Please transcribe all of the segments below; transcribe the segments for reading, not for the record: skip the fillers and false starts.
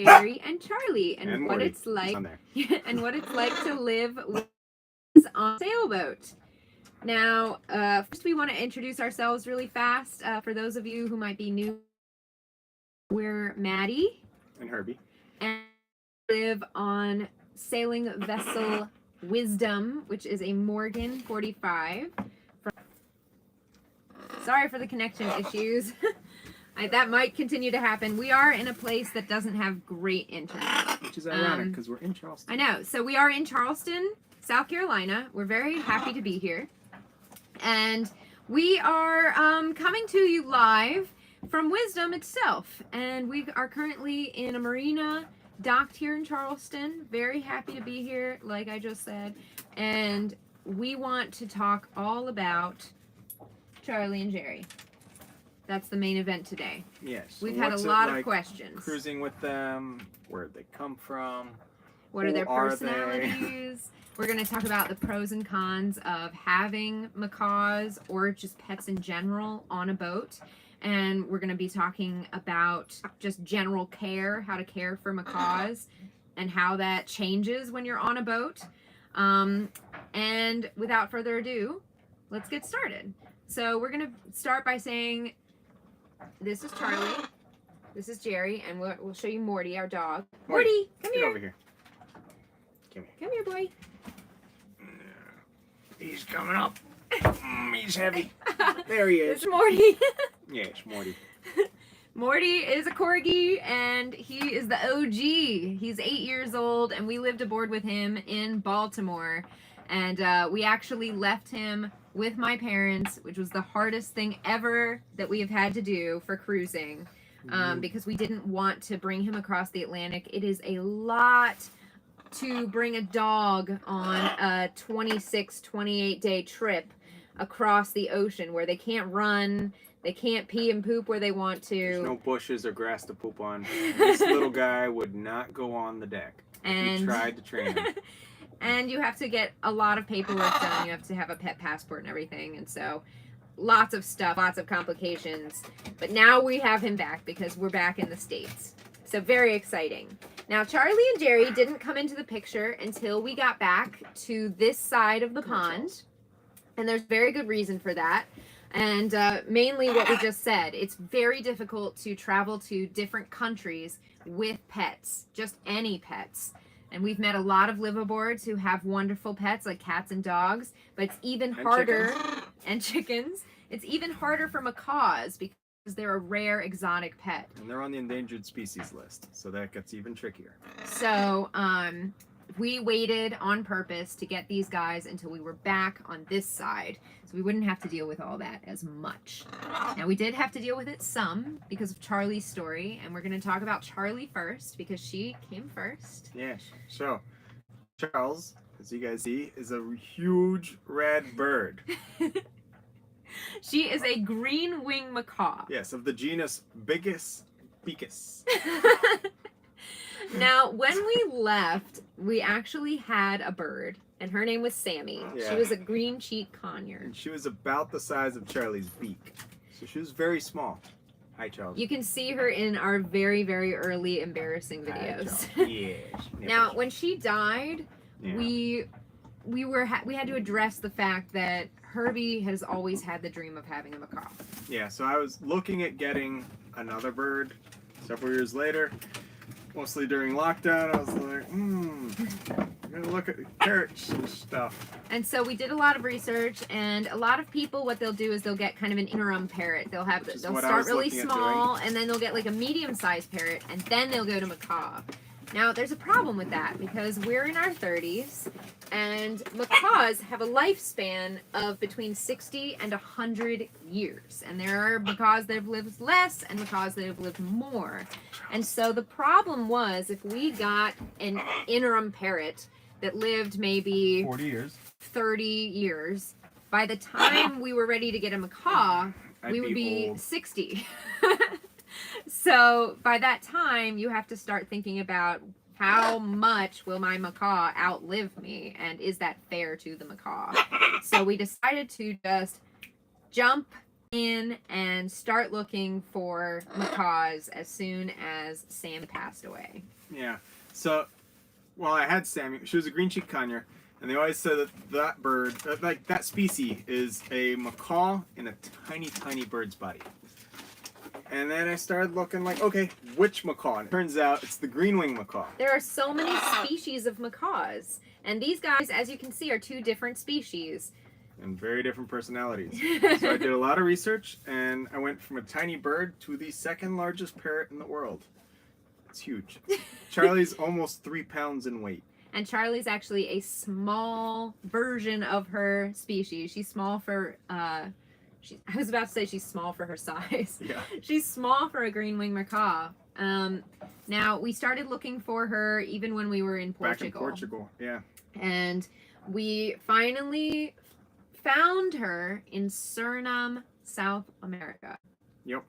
Jerry, and Charlie, and what Morty. it's like, It's and what it's like to live on a sailboat. Now, first we want to introduce ourselves really fast. For those of you who might be new, we're Maddie and Herbie, and live on sailing vessel Wisdom, which is a Morgan 45. Sorry for the connection issues. That might continue to happen. We are in a place that doesn't have great internet. Which is ironic because we're in Charleston. I know. So we are in Charleston, South Carolina. We're very happy to be here. And we are coming to you live from Wisdom itself. And we are currently in a marina docked here in Charleston. Very happy to be here, like I just said. And we want to talk all about Charlie and Jerry. That's the main event today. Yes. We've had a lot of questions. Cruising with them, where'd they come from? What are their personalities? We're going to talk about the pros and cons of having macaws or just pets in general on a boat. And we're going to be talking about just general care, how to care for macaws, and how that changes when you're on a boat. And without further ado, let's get started. So we're going to start by saying, this is Charlie, this is Jerry, and we'll show you Morty, our dog. Morty, come here. Get over here. Come here. Come here, boy. He's coming up. He's heavy. There he is. This is Morty. Yes, Morty. Morty is a corgi, and he is the OG. He's 8 years old, and we lived aboard with him in Baltimore. And we actually left him with my parents, which was the hardest thing ever that we have had to do for cruising, because we didn't want to bring him across the Atlantic. It is a lot to bring a dog on a 26, 28-day trip across the ocean where they can't run, they can't pee and poop where they want to. There's no bushes or grass to poop on. This little guy would not go on the deck. And we tried to train him. And you have to get a lot of paperwork done. You have to have a pet passport and everything. And so lots of stuff, lots of complications. But now we have him back because we're back in the States. So very exciting. Now, Charlie and Jerry didn't come into the picture until we got back to this side of the pond. And there's very good reason for that. And mainly what we just said. It's very difficult to travel to different countries with pets, just any pets. And we've met a lot of liveaboards who have wonderful pets like cats and dogs, but it's even harder, and chickens. It's even harder for macaws because they're a rare exotic pet. And they're on the endangered species list, so that gets even trickier. So we waited on purpose to get these guys until we were back on this side, so we wouldn't have to deal with all that as much. Now, we did have to deal with it some because of Charlie's story, and we're going to talk about Charlie first because she came first. Yes. So, Charles, as you guys see, is a huge red bird. She is a green wing macaw. Yes, of the genus Bigus Bicus. Now, when we left, we actually had a bird, and her name was Sammy. Yeah. She was a green cheek conure. And she was about the size of Charlie's beak. So she was very small. Hi, Charles. You can see her in our very, very early embarrassing videos. Hi, yes. Now, when she died, yeah. we had to address the fact that Herbie has always had the dream of having a macaw. Yeah, so I was looking at getting another bird several years later. Mostly during lockdown, I was like, I'm gonna look at carrots and stuff. And so we did a lot of research, and a lot of people, what they'll do is they'll get kind of an interim parrot. They'll start really small, and then they'll get like a medium-sized parrot, and then they'll go to macaw. Now, there's a problem with that because we're in our 30s, and macaws have a lifespan of between 60 and 100 years. And there are macaws that have lived less and macaws that have lived more. And so the problem was if we got an interim parrot that lived maybe 40 years, 30 years, by the time we were ready to get a macaw, we would be old. 60. So by that time, you have to start thinking about how much will my macaw outlive me, and is that fair to the macaw? So we decided to just jump in and start looking for macaws as soon as Sam passed away. Yeah. So, well, I had Sammy. She was a green cheek conure, and they always said that that bird, like that species, is a macaw in a tiny, tiny bird's body. And then I started looking like, okay, which macaw? And it turns out it's the green-winged macaw. There are so many species of macaws, and these guys, as you can see, are two different species. And very different personalities. So I did a lot of research, and I went from a tiny bird to the second largest parrot in the world. It's huge. Charlie's almost 3 pounds in weight. And Charlie's actually a small version of her species. She's small for, I was about to say she's small for her size. Yeah. She's small for a green-winged macaw. Now, we started looking for her even when we were in Portugal. Back in Portugal, yeah. And we finally found her in Suriname, South America. Yep.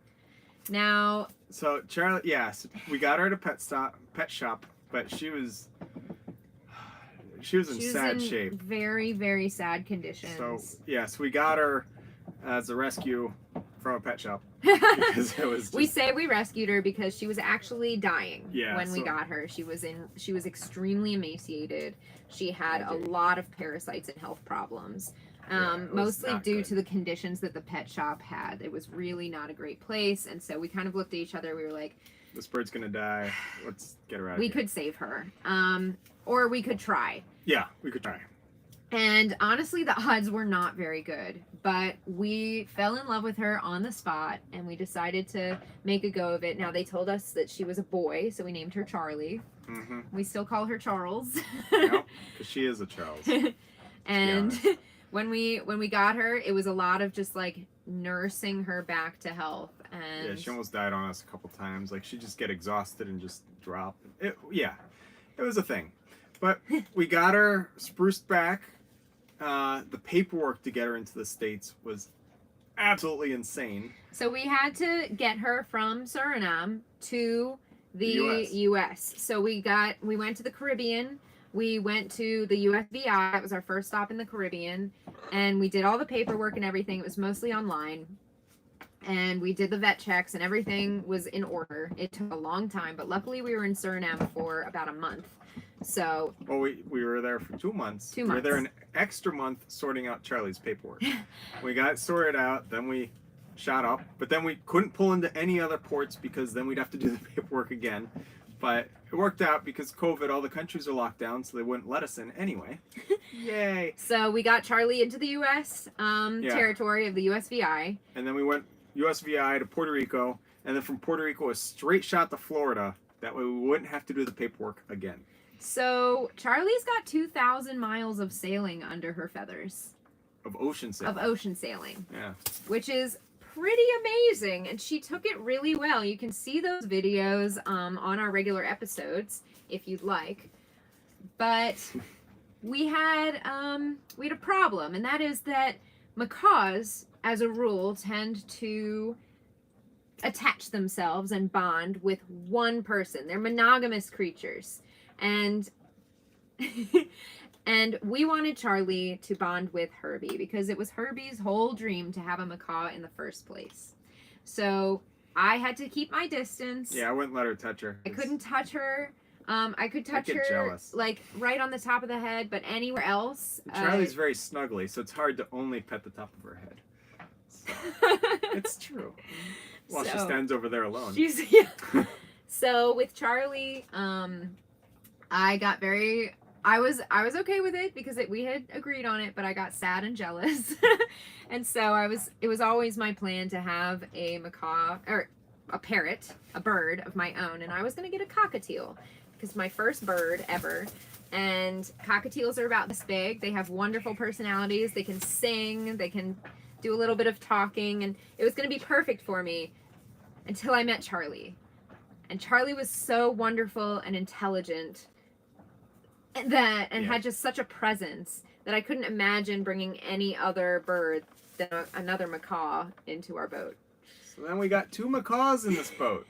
Now, so Charlie, yes, we got her at a pet shop, but she was in sad shape. Very, very sad conditions. So yes, we got her as a rescue from a pet shop because it was. We say we rescued her because she was actually dying when we so- got her. She was extremely emaciated. She had a lot of parasites and health problems. It was Mostly not due good. to the conditions that the pet shop had. It was really not a great place, and so we kind of looked at each other. We were like, This bird's gonna die. Let's get her out of we here. could save her, or we could try. Yeah, we could try. And honestly, the odds were not very good, but we fell in love with her on the spot, and we decided to make a go of it. Now, they told us that she was a boy, so we named her Charlie. Mm-hmm. We still call her Charles. Yep, 'cause she is a Charles. And when we got her, it was a lot of just like nursing her back to health. And Yeah, she almost died on us a couple times. Like she'd just get exhausted and just drop. It was a thing. But we got her spruced back. The paperwork to get her into the States was absolutely insane. So we had to get her from Suriname to the US. So we went to the Caribbean. We went to the USVI. That was our first stop in the Caribbean. And we did all the paperwork and everything. It was mostly online. And we did the vet checks and everything was in order. It took a long time, but luckily we were in Suriname for about a month. So Well, we were there for 2 months. 2 We were months. there an extra month sorting out Charlie's paperwork. We got it sorted out, then we shot up, but then we couldn't pull into any other ports because then we'd have to do the paperwork again. But it worked out because COVID, all the countries are locked down, so they wouldn't let us in anyway. Yay! So we got Charlie into the U.S. Territory of the USVI. And then we went USVI to Puerto Rico, and then from Puerto Rico a straight shot to Florida. That way we wouldn't have to do the paperwork again. So Charlie's got 2,000 miles of sailing under her feathers. Of ocean sailing. Of ocean sailing. Yeah. Which is pretty amazing, and she took it really well. You can see those videos on our regular episodes if you'd like. But we had a problem, and that is that macaws, as a rule, tend to attach themselves and bond with one person. They're monogamous creatures, and and we wanted Charlie to bond with Herbie because it was Herbie's whole dream to have a macaw in the first place. So I had to keep my distance. Yeah, I wouldn't let her touch her. I couldn't touch her. I could touch get her jealous. like right on the top of the head, but anywhere else. Charlie's very snuggly, so it's hard to only pet the top of her head. So, it's true. While she So, stands over there alone. So with Charlie, I was okay with it because we had agreed on it, but I got sad and jealous. And so it was always my plan to have a macaw or a parrot, a bird of my own, and I was going to get a cockatiel because my first bird ever. And cockatiels are about this big. They have wonderful personalities. They can sing, they can do a little bit of talking, and it was going to be perfect for me until I met Charlie. And Charlie was so wonderful and intelligent and had just such a presence that I couldn't imagine bringing any other bird than another macaw into our boat. So then we got 2 macaws in this boat.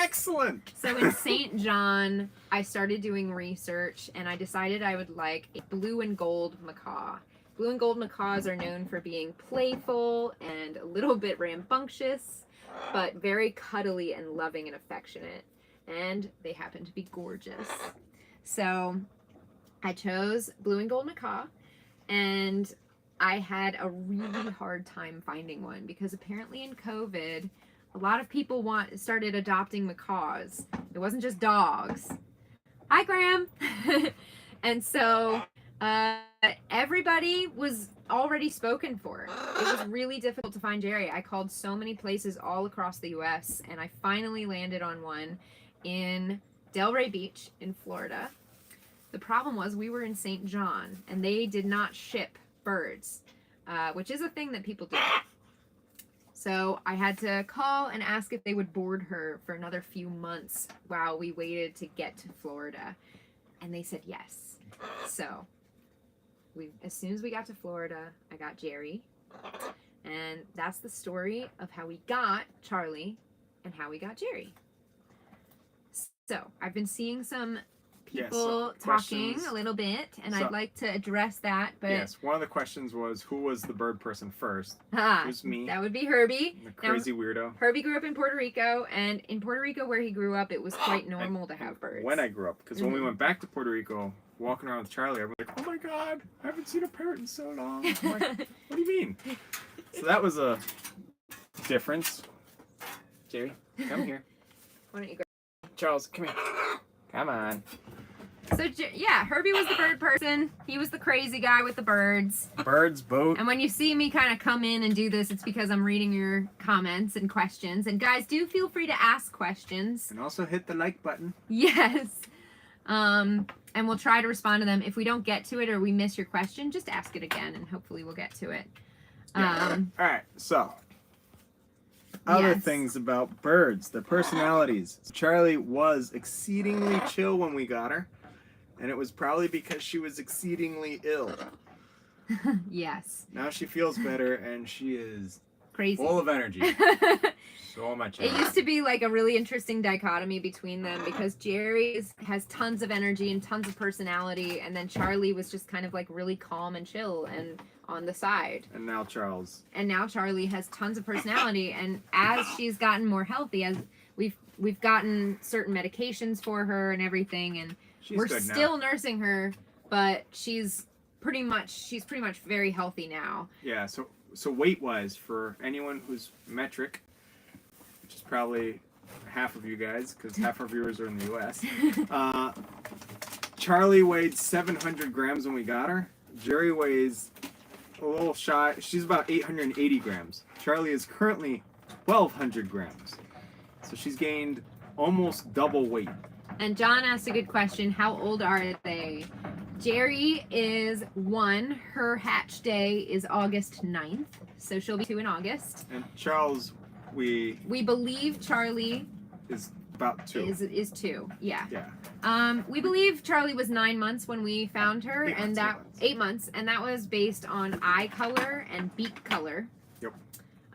Excellent! So in St. John, I started doing research and I decided I would like a blue and gold macaw. Blue and gold macaws are known for being playful and a little bit rambunctious, but very cuddly and loving and affectionate. And they happen to be gorgeous. So I chose blue and gold macaw, and I had a really hard time finding one because apparently in COVID, a lot of people started adopting macaws. It wasn't just dogs. Hi, Graham. And so everybody was already spoken for. It was really difficult to find Jerry. I called so many places all across the U.S., and I finally landed on one in Delray Beach in Florida. The problem was we were in St. John, and they did not ship birds, which is a thing that people do. So I had to call and ask if they would board her for another few months while we waited to get to Florida. And they said yes. So as soon as we got to Florida, I got Jerry. And that's the story of how we got Charlie and how we got Jerry. So I've been seeing some people talking a little bit, and I'd like to address that. But yes, one of the questions was, who was the bird person first? It was me. That would be Herbie. The crazy weirdo. Herbie grew up in Puerto Rico, and in Puerto Rico where he grew up, it was quite normal to have birds. When I grew up, because when we went back to Puerto Rico, walking around with Charlie, I was like, oh my God, I haven't seen a parrot in so long. I'm like, what do you mean? So that was a difference. Jerry, come here. Why don't you go? Charles, come here. Come on. So, yeah, Herbie was the bird person. He was the crazy guy with the birds. Birds, boat. And when you see me kind of come in and do this, it's because I'm reading your comments and questions. And guys, do feel free to ask questions. And also hit the like button. Yes. And we'll try to respond to them. If we don't get to it or we miss your question, just ask it again, and hopefully we'll get to it. Yeah. All right, so other things about birds, their personalities. Charlie was exceedingly chill when we got her, and it was probably because she was exceedingly ill. Yes. Now she feels better, and she is crazy, full of energy. So much energy. It used to be like a really interesting dichotomy between them, because Jerry has tons of energy and tons of personality, and then Charlie was just kind of like really calm and chill and on the side. And now Charlie has tons of personality, and as she's gotten more healthy, as we've gotten certain medications for her and everything, and we're still nursing her, but she's pretty much very healthy now. Yeah, so weight wise, for anyone who's metric, which is probably half of you guys, because half our viewers are in the US, Charlie weighed 700 grams when we got her. Jerry weighs a little shy. She's about 880 grams. Charlie is currently 1,200 grams. So she's gained almost double weight. And John asked a good question. How old are they? Jerry is 1. Her hatch day is August 9th. So she'll be 2 in August. And Charles, we believe Charlie is about 2. Is 2, yeah. Yeah. We believe Charlie was 9 months when we found her, 8 months, and that was based on eye color and beak color. Yep.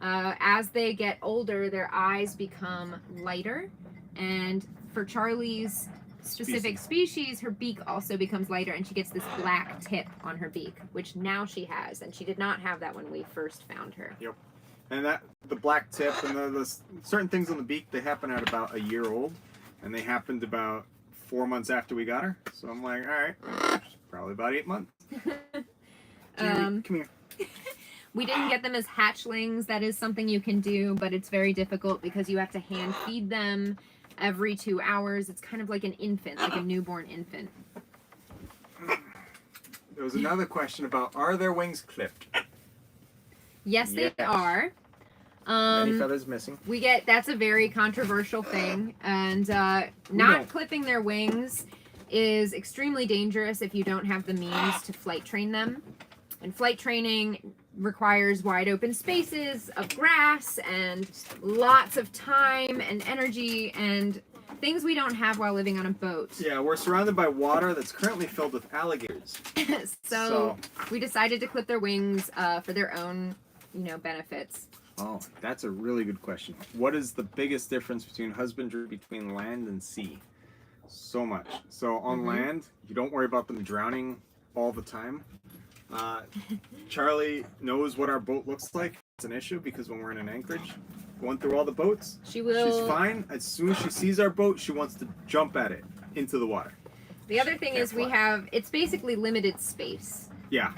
As they get older, their eyes become lighter, and for Charlie's specific species, her beak also becomes lighter, and she gets this black tip on her beak, which now she has, and she did not have that when we first found her. Yep. And the black tip and the certain things on the beak, they happen at about a year old, and they happened about 4 months after we got her. So I'm like, all right, probably about 8 months. Come here. We didn't get them as hatchlings. That is something you can do, but it's very difficult because you have to hand feed them every 2 hours. It's kind of like an infant, like a newborn infant. There was another question about, are their wings clipped? Yes, they are. Any feathers missing? That's a very controversial thing, and not clipping their wings is extremely dangerous if you don't have the means to flight train them. And flight training requires wide open spaces of grass and lots of time and energy and things we don't have while living on a boat. Yeah, we're surrounded by water that's currently filled with alligators. so we decided to clip their wings for their own, benefits. Oh, that's a really good question. What is the biggest difference between husbandry between land and sea? So much. So on land, you don't worry about them drowning all the time. Charlie knows what our boat looks like. It's an issue because when we're in an anchorage, going through all the boats, She will. she's fine. As soon as she sees our boat, she wants to jump at it into the water. The other thing Can't is we fly. have, it's basically limited space. Yeah.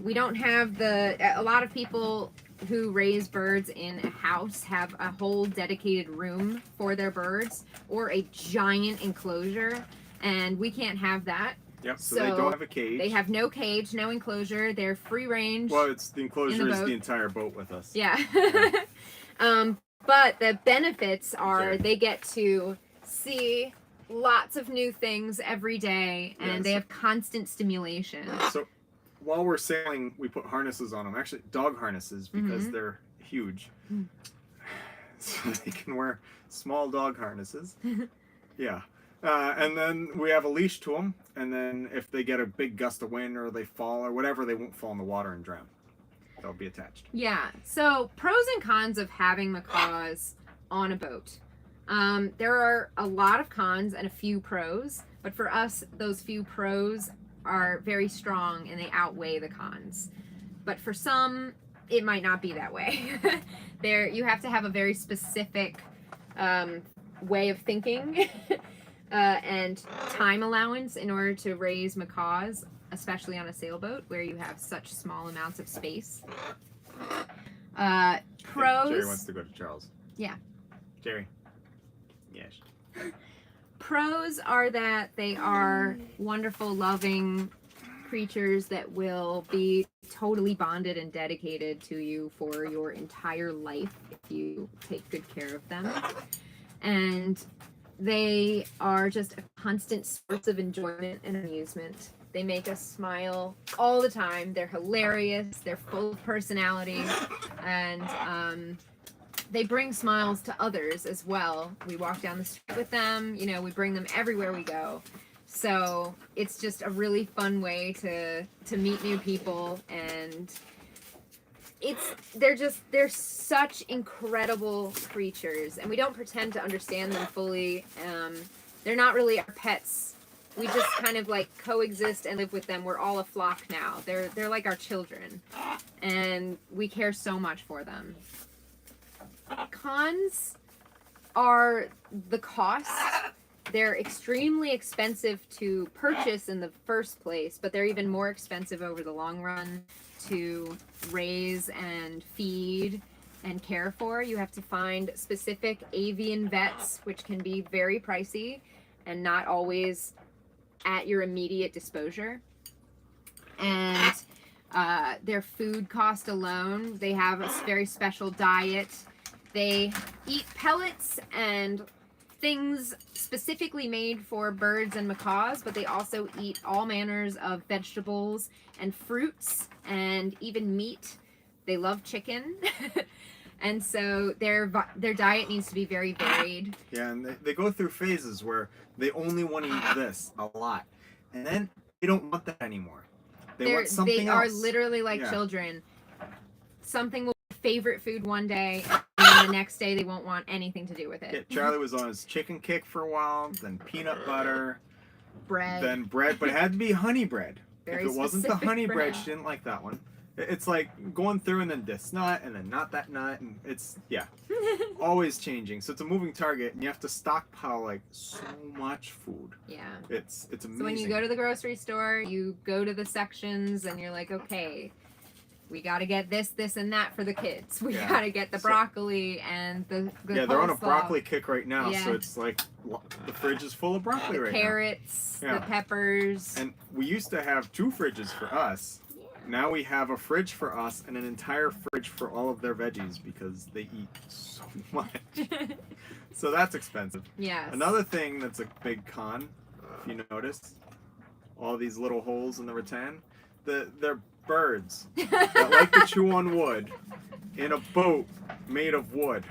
We don't have a lot of people who raise birds in a house have a whole dedicated room for their birds or a giant enclosure, and we can't have that. Yep. So, So they don't have a cage. They have no cage, no enclosure. They're free range. Well, it's the enclosure is boat. the entire boat with us. Yeah. But the benefits are Sure. they get to see lots of new things every day, and Yes. they have constant stimulation. So while we're sailing, we put harnesses on them. Actually, dog harnesses because Mhm. they're huge. Mm. So they can wear small dog harnesses. Yeah. And then we have a leash to them. And then if they get a big gust of wind or they fall or whatever, they won't fall in the water and drown. They'll be attached. Yeah. So pros and cons of having macaws on a boat. There are a lot of cons and a few pros, but for us, those few pros are very strong and they outweigh the cons. But for some, it might not be that way. You have to have a very specific way of thinking and time allowance in order to raise macaws, especially on a sailboat where you have such small amounts of space. Pros. Jerry wants to go to Charles. Yeah. Jerry. Yes. Pros are that they are wonderful, loving creatures that will be totally bonded and dedicated to you for your entire life if you take good care of them. And they are just a constant source of enjoyment and amusement. They make us smile all the time. They're hilarious. They're full of personality. And they bring smiles to others as well. We walk down the street with them. You know, we bring them everywhere we go. So it's just a really fun way to meet new people, and they're such incredible creatures, and we don't pretend to understand them fully. They're not really our pets. We just kind of like coexist and live with them. We're all a flock now. They're like our children, and we care so much for them. Cons are the cost. They're extremely expensive to purchase in the first place, but they're even more expensive over the long run to raise and feed and care for. You have to find specific avian vets, which can be very pricey and not always at your immediate disposal. And their food cost alone, they have a very special diet. They eat pellets and things specifically made for birds and macaws, but they also eat all manners of vegetables and fruits and even meat. They love chicken. And so their diet needs to be very varied. Yeah, and they go through phases where they only want to eat this a lot. And then they don't want that anymore. They want something else. They are literally like Yeah. children. Something will be favorite food one day, and then the next day they won't want anything to do with it. Yeah, Charlie was on his chicken kick for a while, then peanut butter, Bread. then bread, but it had to be honey bread. Very If it wasn't the specific honey bread, bread. she didn't like that one. It's like going through and then this nut and then not that nut, and it's, yeah, always changing. So it's a moving target, and you have to stockpile like so much food. Yeah. It's amazing. So when you go to the grocery store, you go to the sections and you're like, okay, we got to get this, and that for the kids. We Yeah. got to get the So- broccoli and the Yeah, they're on a coleslaw, broccoli kick right now, Yeah. so it's like the fridge is full of broccoli the right carrots, Yeah. the peppers. now. And we used to have 2 fridges for us. Yeah. Now we have a fridge for us and an entire fridge for all of their veggies because they eat so much. So that's expensive. Yes. Another thing that's a big con, if you notice, all these little holes in the rattan, they're birds that like to chew on wood in a boat made of wood.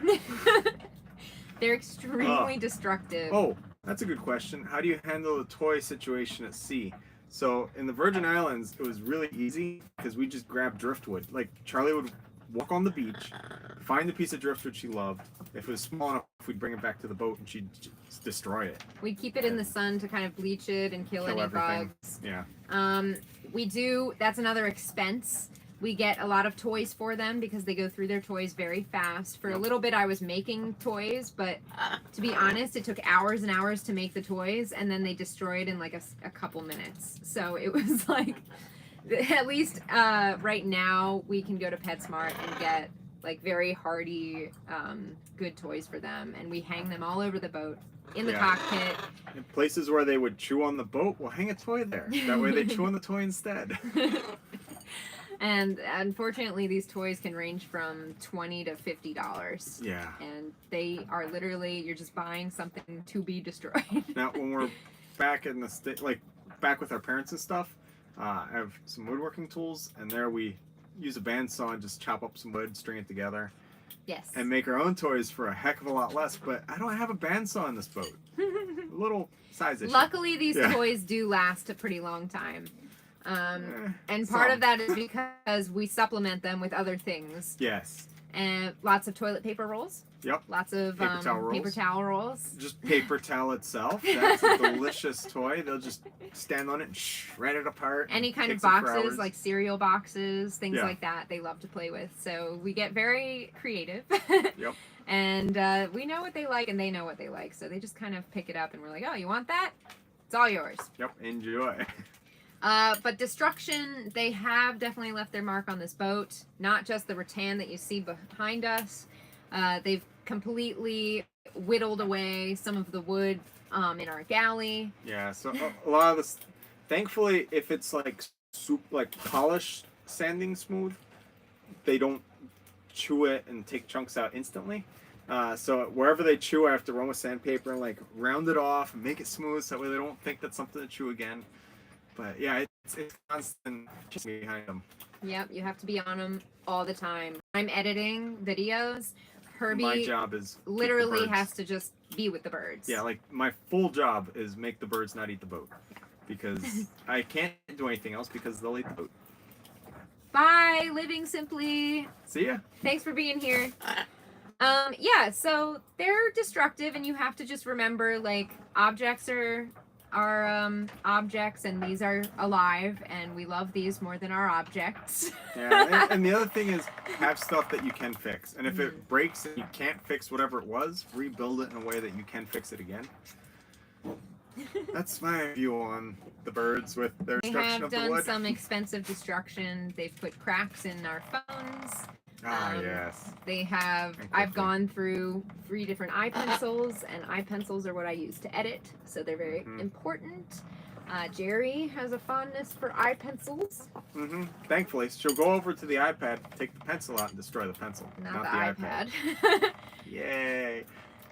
They're extremely destructive. Oh, that's a good question. How do you handle the toy situation at sea? So in the Virgin Islands, it was really easy because we just grabbed driftwood. Like Charlie would walk on the beach, find the piece of driftwood she loved. If it was small enough, we'd bring it back to the boat and she'd just destroy it. We'd keep it in the sun to kind of bleach it and kill any everything. bugs. Yeah. That's another expense. We get a lot of toys for them because they go through their toys very fast. For a little bit, I was making toys, but to be honest, it took hours and hours to make the toys, and then they destroyed in like a couple minutes. So it was like, at least right now, we can go to PetSmart and get like very hardy, good toys for them, and we hang them all over the boat. In the cockpit. In places where they would chew on the boat, we'll hang a toy there. That way they chew on the toy instead. And unfortunately, these toys can range from $20 to $50. Yeah. And they are literally, you're just buying something to be destroyed. Now, when we're back in the state, like back with our parents and stuff, I have some woodworking tools, and there we use a bandsaw and just chop up some wood, string it together. Yes. And make our own toys for a heck of a lot less, but I don't have a bandsaw in this boat. A little size issue. Luckily, these toys do last a pretty long time. And part of that is because we supplement them with other things. Yes. And lots of toilet paper rolls. Yep. Lots of paper towel rolls. Just paper towel itself. That's a delicious toy. They'll just stand on it and shred it apart. Any kind of boxes, like cereal boxes, things like that, they love to play with. So we get very creative. Yep. And we know what they like, and they know what they like. So they just kind of pick it up, and we're like, oh, you want that? It's all yours. Yep. Enjoy. But destruction, they have definitely left their mark on this boat. Not just the rattan that you see behind us. They've completely whittled away some of the wood in our galley. Yeah, so a lot of this, thankfully, if it's like polished sanding smooth, they don't chew it and take chunks out instantly. So wherever they chew, I have to run with sandpaper and like round it off and make it smooth so that way they don't think that's something to chew again. But yeah, it's constant behind them. Yep, you have to be on them all the time. I'm editing videos. Herbie, my job is literally has to just be with the birds. Yeah, like my full job is make the birds not eat the boat. Because I can't do anything else because they'll eat the boat. Bye, living simply. See ya. Thanks for being here. Yeah, so they're destructive, and you have to just remember, like, objects are objects, and these are alive, and we love these more than our objects. Yeah, and the other thing is have stuff that you can fix, and if it breaks and you can't fix whatever it was, rebuild it in a way that you can fix it again. That's my view on the birds with their destruction of the wood. They have done some expensive destruction. They've put cracks in our phones. Yes. They have, I've gone through 3 different eye pencils, and eye pencils are what I use to edit, so they're very important. Jerry has a fondness for eye pencils. Thankfully, she'll go over to the iPad, take the pencil out, and destroy the pencil. Not the iPad. Yay.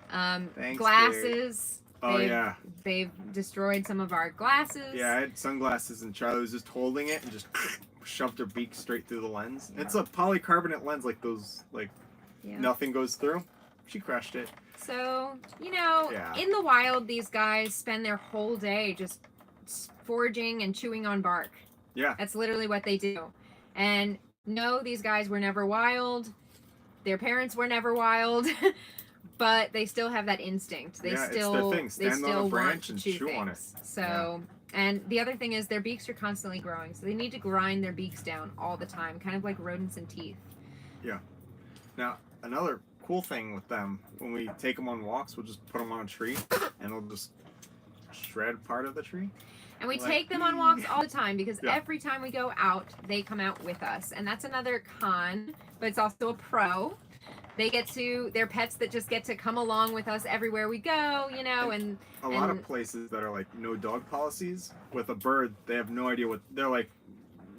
Thanks, glasses. Jerry. They've destroyed some of our glasses. Yeah, I had sunglasses, and Charlie was just holding it and just shoved her beak straight through the lens. It's a polycarbonate lens, like those, nothing goes through. She crushed it. So, in the wild, these guys spend their whole day just foraging and chewing on bark. Yeah. That's literally what they do. And no, these guys were never wild. Their parents were never wild. But they still have that instinct. They still, it's their thing. Stand on a branch and chew things. on it. So, and the other thing is their beaks are constantly growing. So they need to grind their beaks down all the time, kind of like rodents and teeth. Yeah. Now, another cool thing with them, when we take them on walks, we'll just put them on a tree and they'll just shred part of the tree. And we take them on walks all the time because every time we go out, they come out with us. And that's another con, but it's also a pro. They're pets that just get to come along with us everywhere we go, and a lot of places that are like no dog policies with a bird, they have no idea what they're like.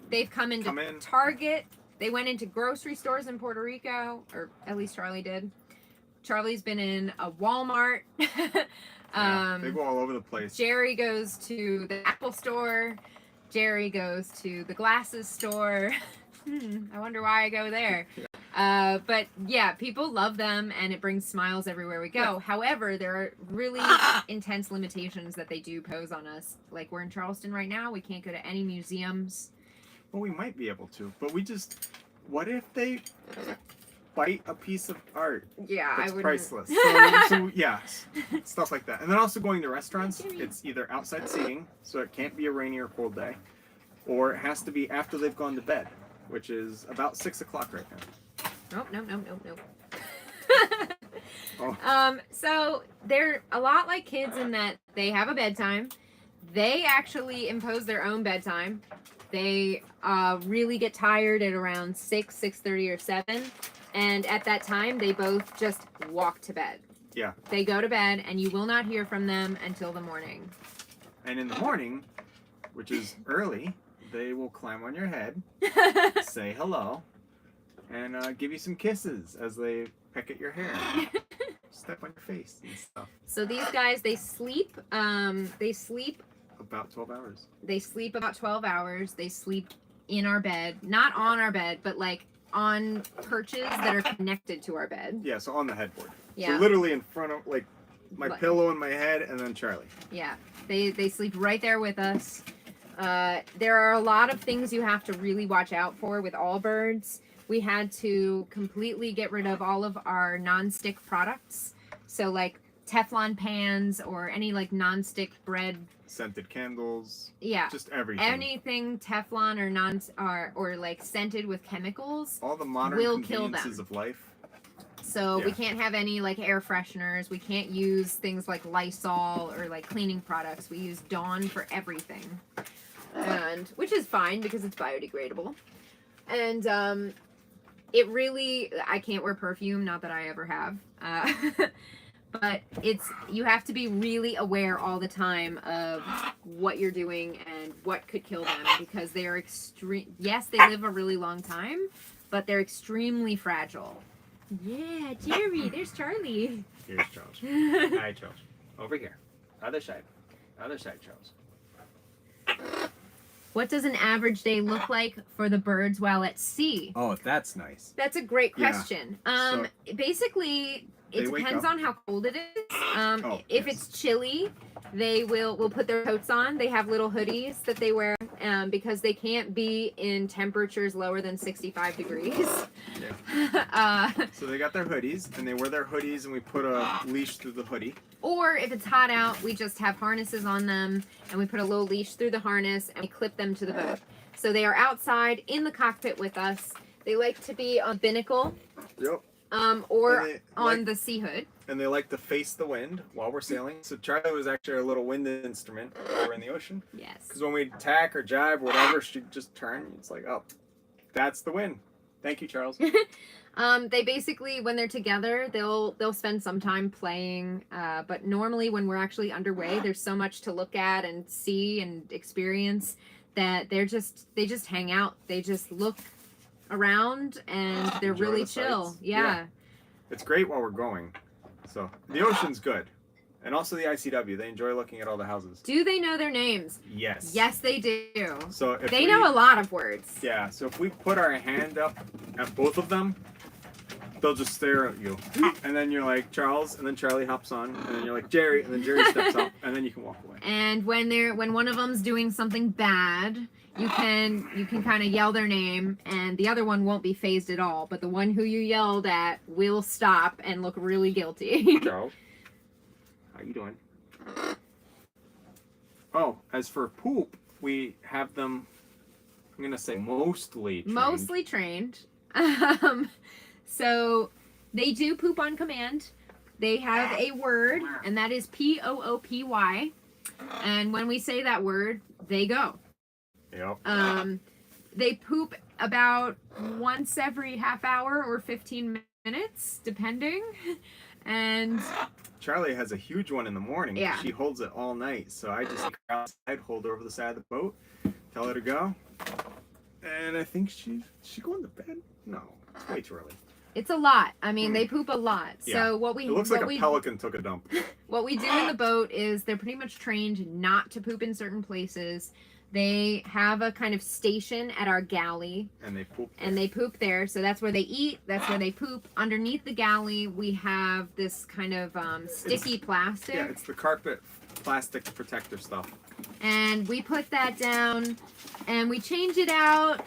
They've come into Target. They went into grocery stores in Puerto Rico, or at least Charlie did. Charlie's been in a Walmart. They go all over the place. Jerry goes to the Apple store. Jerry goes to the glasses store. I wonder why I go there. But yeah, people love them, and it brings smiles everywhere we go. However, there are really intense limitations that they do pose on us. Like, we're in Charleston right now. We can't go to any museums. Well, we might be able to, but what if they bite a piece of art. Yeah, I It's wouldn't. priceless. So yeah, stuff like that. And then also going to restaurants, it's either outside seating, so it can't be a rainy or cold day, or it has to be after they've gone to bed, which is about 6 o'clock right now. Nope. Oh. So they're a lot like kids in that they have a bedtime. They actually impose their own bedtime. They really get tired at around 6:30, or 7. And at that time, they both just walk to bed. Yeah. They go to bed, and you will not hear from them until the morning. And in the morning, which is early, they will climb on your head, say hello, and give you some kisses as they peck at your hair, step on your face and stuff. So these guys, they sleep. About 12 hours. They sleep about 12 hours. They sleep in our bed, not on our bed, but like on perches that are connected to our bed. Yeah, so on the headboard. Yeah. So literally in front of, like, my pillow and my head, and then Charlie. Yeah, they sleep right there with us. There are a lot of things you have to really watch out for with all birds. We had to completely get rid of all of our non-stick products. So like Teflon pans or any like non-stick bread. Scented candles. Yeah. Just everything. Anything Teflon or like scented with chemicals. All the modern will kill conveniences them. of life. So we can't have any like air fresheners. We can't use things like Lysol or like cleaning products. We use Dawn for everything. And which is fine because it's biodegradable. And it really, I can't wear perfume, not that I ever have. But you have to be really aware all the time of what you're doing and what could kill them because they are yes, they live a really long time, but they're extremely fragile. Yeah, Jerry, there's Charlie. Here's Charles. Hi, Charles. Over here. Other side. Other side, Charles. What does an average day look like for the birds while at sea? Oh, that's nice. That's a great question. So basically, it depends on how cold it is. If it's chilly, we'll put their coats on. They have little hoodies that they wear because they can't be in temperatures lower than 65 degrees. Yeah. So they got their hoodies, and they wear their hoodies, and we put a leash through the hoodie. Or if it's hot out, we just have harnesses on them, and we put a little leash through the harness, and we clip them to the boat. So they are outside in the cockpit with us. They like to be on binnacle. Yep. Or on the sea hood. And they like to face the wind while we're sailing. So Charlie was actually a little wind instrument while we're in the ocean. Yes. Because when we tack or jibe or whatever, she'd just turn. It's like, oh, that's the wind. Thank you, Charles. They basically, when they're together, they'll spend some time playing. But normally when we're actually underway, there's so much to look at and see and experience that they just hang out. They just look around and they're Enjoy really the chill. sights. Yeah. It's great while we're going. So the ocean's good. And also the ICW. They enjoy looking at all the houses. Do they know their names? Yes. Yes, they do. So if they know a lot of words. Yeah. So if we put our hand up at both of them, they'll just stare at you. And then you're like, Charles, and then Charlie hops on, and then you're like, Jerry, and then Jerry steps up, and then you can walk away. And when one of them's doing something bad, you can kind of yell their name, and the other one won't be phased at all. But the one who you yelled at will stop and look really guilty. Charles, how you doing? Oh, as for poop, we have them, I'm gonna say mostly trained. Mostly trained. So they do poop on command. They have a word, and that is POOPY. And when we say that word, they go. Yep. They poop about once every half hour or 15 minutes, depending. And Charlie has a huge one in the morning. Yeah. She holds it all night. So I just outside, hold her over the side of the boat, tell her to go. And I think she going to bed? No, it's way too early. it's a lot. I mean, they poop a lot. Yeah. So what we It looks like a pelican took a dump. What we do in the boat is they're pretty much trained not to poop in certain places. They have a kind of station at our galley. And they poop there. And they poop there. So that's where they eat. That's where they poop. Underneath the galley, we have this kind of sticky plastic. Yeah, it's the carpet plastic protector stuff. And we put that down and we change it out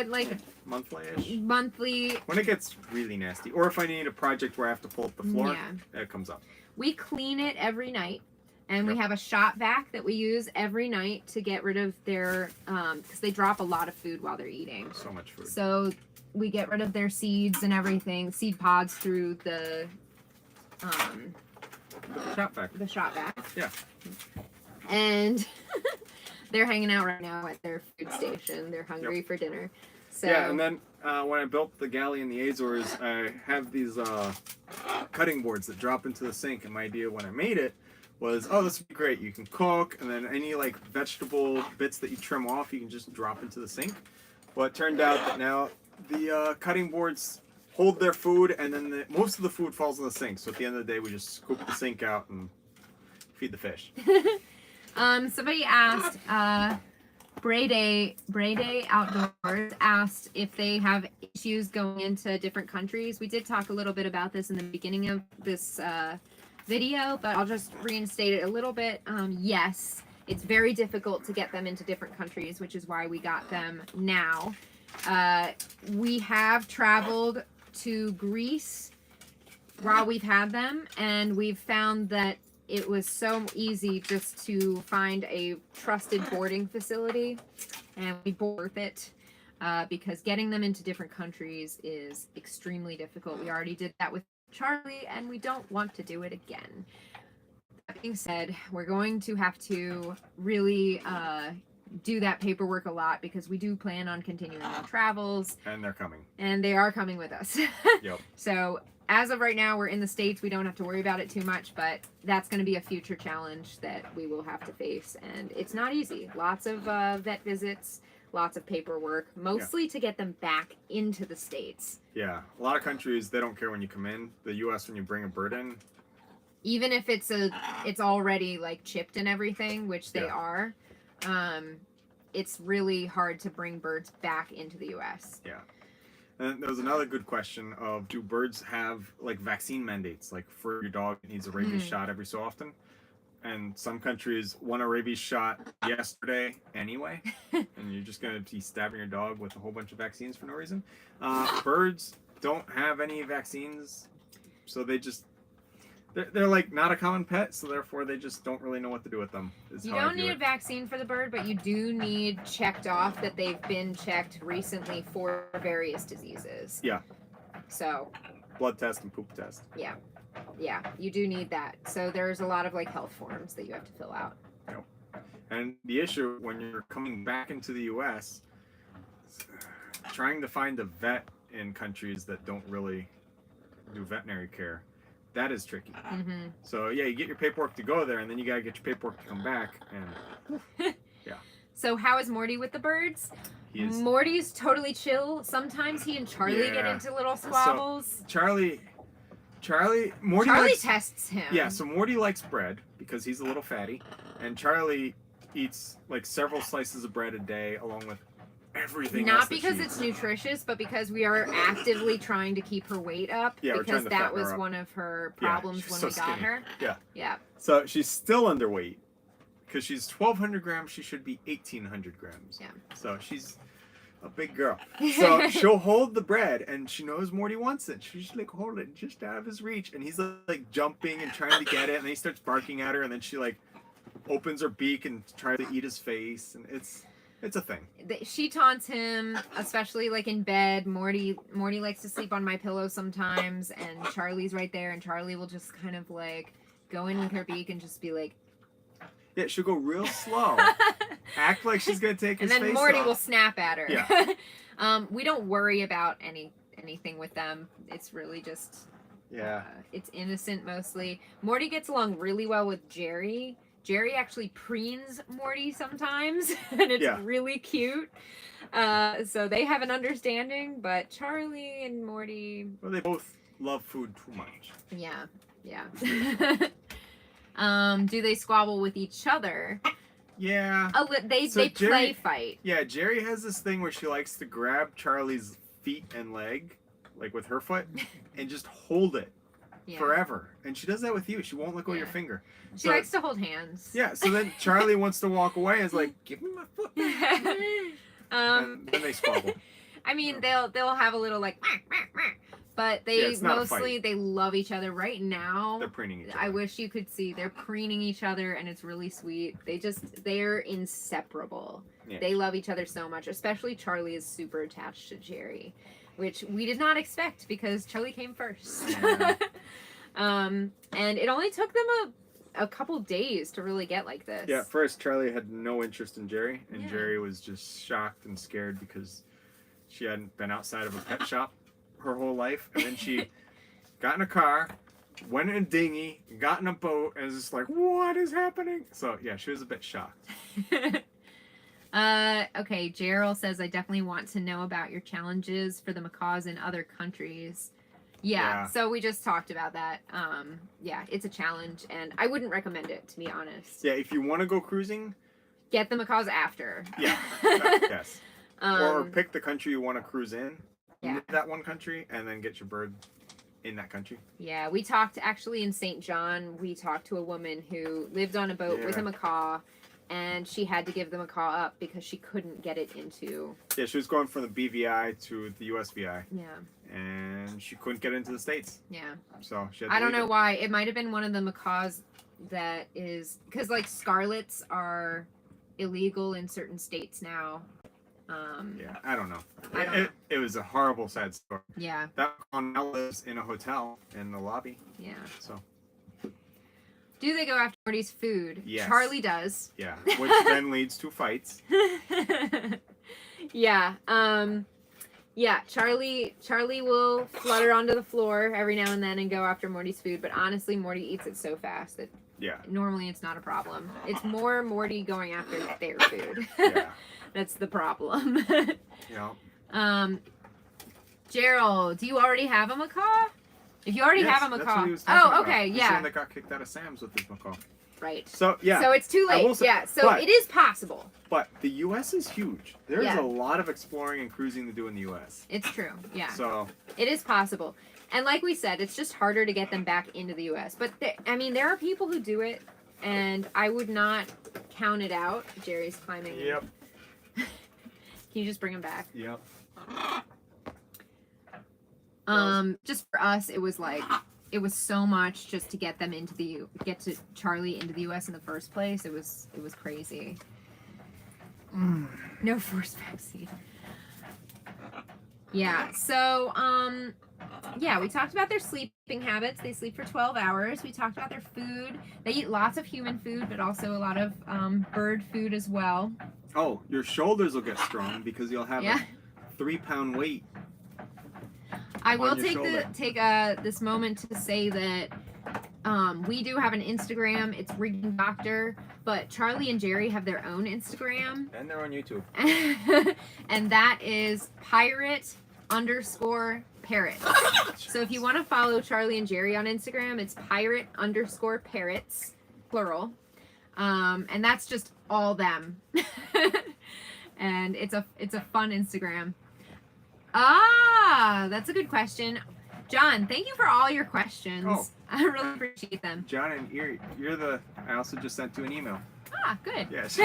like monthly-ish. Monthly. When it gets really nasty, or if I need a project where I have to pull up the floor, Yeah. it comes up. We clean it every night, and we Yep. have a shop vac that we use every night to get rid of their, because they drop a lot of food while they're eating. So much food. So we get rid of their seeds and everything, seed pods through the Shop vac. the shop vac. Yeah. And they're hanging out right now at their food station. They're hungry for dinner. So Yeah, and then when I built the galley in the Azores, I have these cutting boards that drop into the sink. And my idea when I made it was, oh, this would be great. You can cook, and then any like vegetable bits that you trim off, you can just drop into the sink. Well, it turned out that now the cutting boards hold their food, and then most of the food falls in the sink. So at the end of the day, we just scoop the sink out and feed the fish. Somebody asked, Brady Outdoors asked if they have issues going into different countries. We did talk a little bit about this in the beginning of this video, but I'll just reinstate it a little bit. Yes, it's very difficult to get them into different countries, which is why we got them now. We have traveled to Greece while we've had them, and we've found that it was so easy just to find a trusted boarding facility, and we board it because getting them into different countries is extremely difficult. We already did that with Charlie, and we don't want to do it again. That being said, we're going to have to really do that paperwork a lot because we do plan on continuing our travels. And they're coming. And they are coming with us. Yep. So as of right now, we're in the States. We don't have to worry about it too much, but that's going to be a future challenge that we will have to face. And it's not easy. Lots of vet visits, lots of paperwork, mostly to get them back into the States. Yeah. A lot of countries, they don't care when you come in. The U.S., when you bring a bird in. Even if it's already like chipped and everything, which they are, it's really hard to bring birds back into the U.S. Yeah. And there was another good question of, do birds have like vaccine mandates, like for your dog that needs a rabies shot every so often? And some countries want a rabies shot yesterday anyway, and you're just going to be stabbing your dog with a whole bunch of vaccines for no reason. Birds don't have any vaccines, so they're like not a common pet, so therefore they just don't really know what to do with them. You don't need a vaccine for the bird, but you do need checked off that they've been checked recently for various diseases. Yeah. So. Blood test and poop test. Yeah. Yeah, you do need that. So there's a lot of like health forms that you have to fill out. Yep. And the issue when you're coming back into the U.S., trying to find a vet in countries that don't really do veterinary care, that is tricky. Mm-hmm. So yeah, you get your paperwork to go there, and then you gotta get your paperwork to come back. And yeah. So how is Morty with the birds? Morty's totally chill. Sometimes he and Charlie get into little squabbles. So, Morty tests him. Yeah, so Morty likes bread because he's a little fatty, and Charlie eats like several slices of bread a day along with everything else. Not because it's nutritious, but because we are actively trying to keep her weight up. Yeah, because that was one of her problems when we got her. Yeah. Yeah. So she's still underweight because she's 1,200 grams. She should be 1,800 grams. Yeah. So she's a big girl. So she'll hold the bread, and she knows Morty wants it. She's like, hold it just out of his reach, and he's like jumping and trying to get it, and then he starts barking at her, and then she like opens her beak and tries to eat his face, and it's a thing. She taunts him, especially like in bed. Morty likes to sleep on my pillow sometimes, and Charlie's right there, and Charlie will just kind of like go in with her beak and just be like, yeah, she'll go real slow, act like she's gonna take his face off. And then Morty will snap at her. Yeah. We don't worry about anything with them. It's really just it's innocent mostly. Morty gets along really well with Jerry. Jerry actually preens Morty sometimes, and it's really cute. So they have an understanding, but Charlie and Morty... Well, they both love food too much. Yeah, yeah. Do they squabble with each other? Yeah. They play fight. Yeah, Jerry has this thing where she likes to grab Charlie's feet and leg, like with her foot, and just hold it. Yeah. Forever, and she does that with you. She won't let go of your finger. She likes to hold hands. Yeah, so then Charlie wants to walk away and is like, give me my foot back. And then they squabble. I mean, they'll have a little like, but they it's not a mostly fight. they love each other right now. They're preening each other. I wish you could see. They're preening each other, and it's really sweet. They're inseparable. Yeah. They love each other so much. Especially Charlie is super attached to Jerry, which we did not expect because Charlie came first. Yeah. And it only took them a couple days to really get like this. Yeah, at first Charlie had no interest in Jerry, and Yeah. Jerry was just shocked and scared because she hadn't been outside of a pet shop her whole life, and then she got in a car, went in a dinghy, got in a boat, and was just like, what is happening? So yeah, she was a bit shocked. Okay, Gerald says, I definitely want to know about your challenges for the macaws in other countries. Yeah, so we just talked about that. Yeah, it's a challenge, and I wouldn't recommend it, to be honest. Yeah, if you want to go cruising, Get the macaws after. yeah, yes. Or Um, pick the country you want to cruise in, Yeah. that one country, and then get your bird in that country. Yeah, we talked actually in St. John. We talked to a woman who lived on a boat with a Yeah. macaw, and she had to give the macaw up because she couldn't get it into. Yeah, she was going from the BVI to the USVI, Yeah, and she couldn't get into the States, yeah. so she had to I don't leave know it. why. It might have been one of the macaws that is because like scarlets are illegal in certain states now. Yeah, I don't know. I don't know. It was a horrible, sad story. Yeah, That one now lives in a hotel in the lobby, yeah. so Do they go after Morty's food? Yes. Charlie does. yeah, which then leads to fights. Yeah. Yeah, Charlie will flutter onto the floor every now and then and go after Morty's food, but honestly Morty eats it so fast that Yeah, normally it's not a problem. It's more Morty going after their food. yeah, That's the problem. you know. Gerald, do you already have a macaw? If you already Yes, have a that's macaw. what he was talking Oh, about. okay, He's yeah. saying that got kicked out of Sam's with his macaw. Right. So yeah, So it's too I late. will say- Yeah, so but- it is possible. but the U.S. is huge. There's Yeah. a lot of exploring and cruising to do in the U.S. It's true. Yeah. So It is possible. And like we said, it's just harder to get them back into the U.S. But, there are people who do it, and I would not count it out. Jerry's climbing. yep, Can you just bring him back? yep. Just for us, it was so much just to get them get to Charlie into the U.S. in the first place. It was crazy. No forced vaccine. Yeah. So, yeah, we talked about their sleeping habits. They sleep for 12 hours. We talked about their food. They eat lots of human food, but also a lot of bird food as well. Oh, your shoulders will get strong because you'll have Yeah. a 3-pound weight. I will on your take shoulder. this moment to say that we do have an Instagram. It's Rigging Doctor, but Charlie and Jerry have their own Instagram, And they're on YouTube. and that is pirate_parrots. So if you want to follow Charlie and Jerry on Instagram, it's pirate_parrots, plural, and that's just all them. And it's a fun Instagram. Ah, that's a good question. John, thank you for all your questions. Oh. I really appreciate them. John, and you're the. I also just sent you an email. Ah, good. Yes.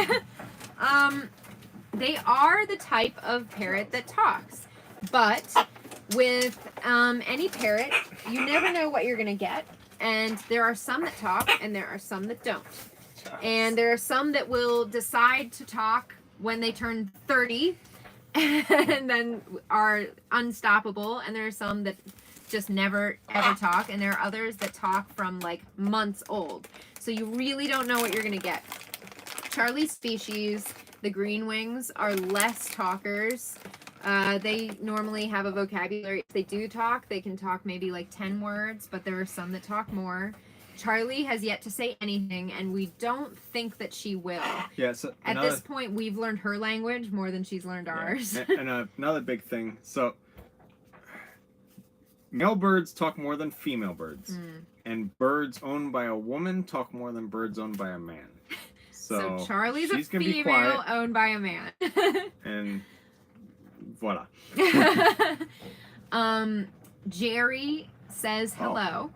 They are the type of parrot that talks, but with any parrot, you never know what you're gonna get. And there are some that talk, and there are some that don't. And there are some that will decide to talk when they turn 30 and then are unstoppable, and there are some that just never ever talk, and there are others that talk from like months old, so you really don't know what you're gonna get. Charlie's species, the green wings, are less talkers. They normally have a vocabulary. If they do talk, they can talk maybe like 10 words, but there are some that talk more. Charlie has yet to say anything, and we don't think that she will. Yeah. So At this point, we've learned her language more than she's learned ours. And another big thing. So male birds talk more than female birds, and birds owned by a woman talk more than birds owned by a man. So Charlie's a she's gonna be female quiet, owned by a man. and voila. Jerry says hello.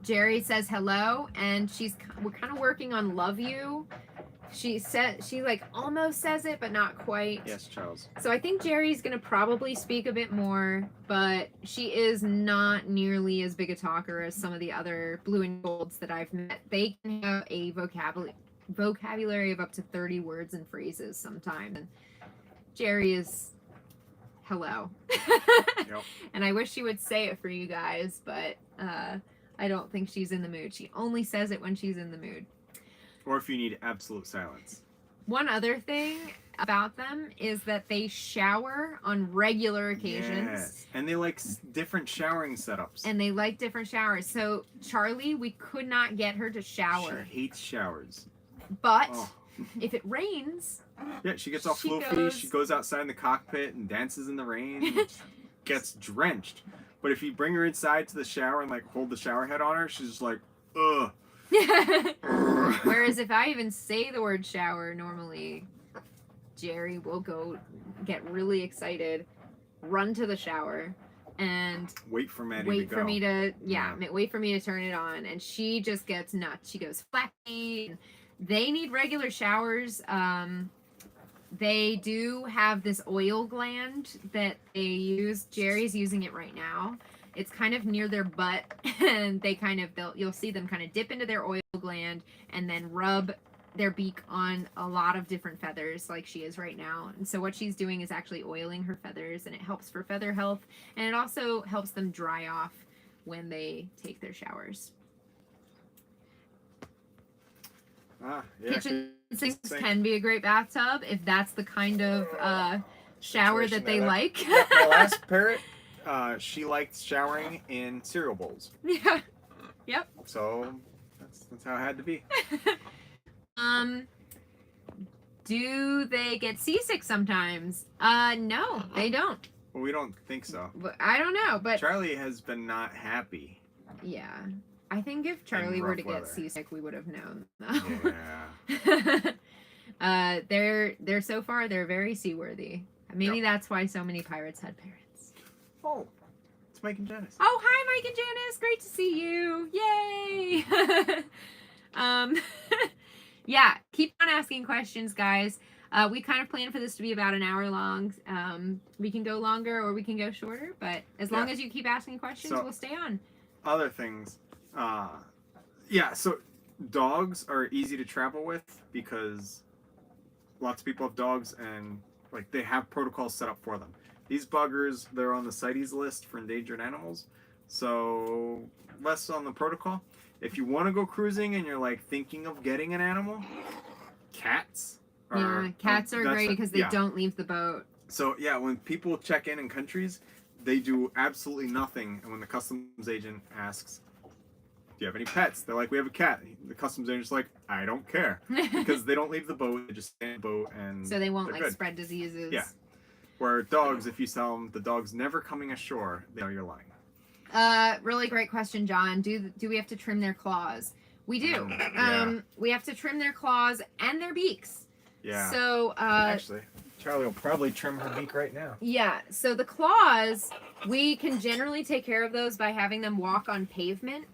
Jerry says hello, and we're kind of working on love you. She like almost says it, but not quite. Yes, Charles. So I think Jerry's gonna probably speak a bit more, but she is not nearly as big a talker as some of the other blue and golds that I've met. They can have a vocabulary of up to 30 words and phrases sometimes. And Jerry is hello. Yep. And I wish she would say it for you guys, but I don't think she's in the mood. She only says it when she's in the mood. Or if you need absolute silence. One other thing about them is that they shower on regular occasions. Yes. And they like different showering setups. And they like different showers. So Charlie, we could not get her to shower. She hates showers. But Oh. if it rains, Yeah, she gets all She floofy. goes- She goes outside in the cockpit and dances in the rain. And gets drenched. But if you bring her inside to the shower and like hold the shower head on her, she's just like, ugh. whereas if I even say the word shower normally, Jerry will go get really excited, run to the shower, and Wait for Maddie to wait go. for me to wait for me to turn it on, and she just gets nuts. She goes flappy. They need regular showers. They do have this oil gland that they use. Jerry's using it right now. It's kind of near their butt, and you'll see them kind of dip into their oil gland and then rub their beak on a lot of different feathers like she is right now. And so what she's doing is actually oiling her feathers, and it helps for feather health, and it also helps them dry off when they take their showers. Ah, yeah. Kitchen sinks sink. can be a great bathtub if that's the kind of shower that they like. My last parrot, she liked showering in cereal bowls. Yeah. Yep. So that's how it had to be. Do they get seasick sometimes? No, they don't. Well, we don't think so. But I don't know, but Charlie has been not happy. yeah. I think if Charlie were rough to weather. get seasick, we would have known. Yeah. They're so far they're very seaworthy. Maybe that's why so many pirates had parrots. Oh, it's Mike and Janice. Oh, hi, Mike and Janice. Great to see you. Yay. Yeah, keep on asking questions, guys. We kind of plan for this to be about an hour long. We can go longer or we can go shorter, but as long as you keep asking questions, So- we'll stay on. Other things. Yeah, so dogs are easy to travel with because lots of people have dogs and like they have protocols set up for them. These buggers, they're on the CITES list for endangered animals, so less on the protocol. If you want to go cruising and you're like thinking of getting an animal, cats are Cats are that's great a- because they yeah. don't leave the boat. So yeah, when people check in countries, they do absolutely nothing, and when the customs agent asks, do you have any pets? They're like, we have a cat. The customs agent's like, I don't care. Because they don't leave the boat, they just stay in the boat and So they won't they're like good. spread diseases. Yeah. Where dogs, if you sell them, the dog's never coming ashore, they know you're lying. Really great question, John. Do we have to trim their claws? We do. Yeah. We have to trim their claws and their beaks. Yeah. So Actually, Charlie will probably trim her beak right now. yeah, so the claws, we can generally take care of those by having them walk on pavement.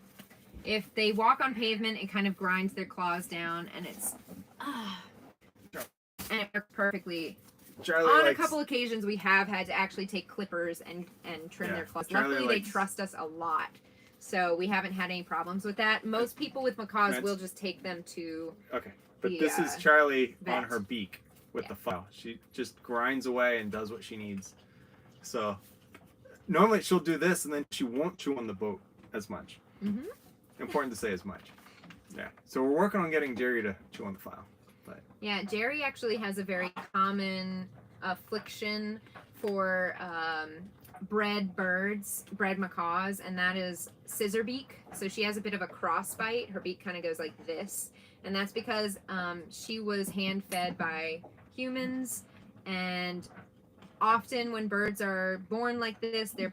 If they walk on pavement, it kind of grinds their claws down, and and it works perfectly. Charlie On likes, a couple occasions, we have had to actually take clippers and trim Yeah, their claws. Charlie Luckily, likes- they trust us a lot, so we haven't had any problems with that. Most people with macaws That's- will just take them to. Okay, but the, this is Charlie on vet. her beak with Yeah. the file. She just grinds away and does what she needs. So normally she'll do this and then she won't chew on the boat as much. Mhm. Important to say as much. Yeah. So we're working on getting Jerry to chew on the file. Yeah, Jerry actually has a very common affliction for bred macaws, and that is scissor beak. So she has a bit of a crossbite. Her beak kind of goes like this, and that's because she was hand fed by humans, and often when birds are born like this, their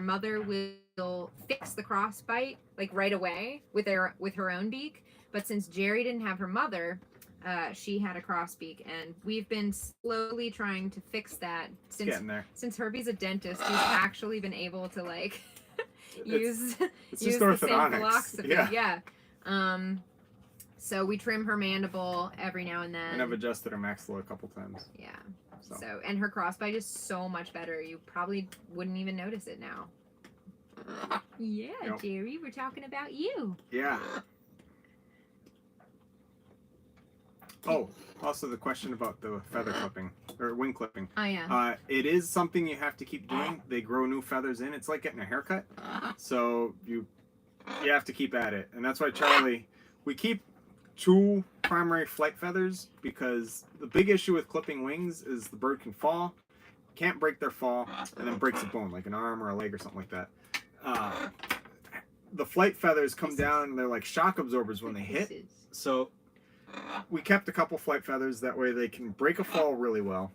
mother will fix the crossbite like right away with her own beak. But since Jerry didn't have her mother, she had a cross beak, and we've been slowly trying to fix that since Getting there. Herbie's a dentist. He's actually been able to like use It's use just the same orthodontics. philosophy. Yeah. Yeah. So we trim her mandible every now and then. And I've adjusted her maxilla a couple times. Yeah. So, and her crossbite is so much better. You probably wouldn't even notice it now. Yeah, yep. Jerry, we're talking about you. Yeah. Oh, also the question about the feather clipping or wing clipping. Oh yeah. It is something you have to keep doing. They grow new feathers in. It's like getting a haircut. So you have to keep at it, and that's why Charlie, we keep 2 primary flight feathers, because the big issue with clipping wings is the bird can fall, can't break their fall, and then breaks a bone, like an arm or a leg or something like that. The flight feathers come down and they're like shock absorbers when they hit. So we kept a couple flight feathers, that way they can break a fall really well,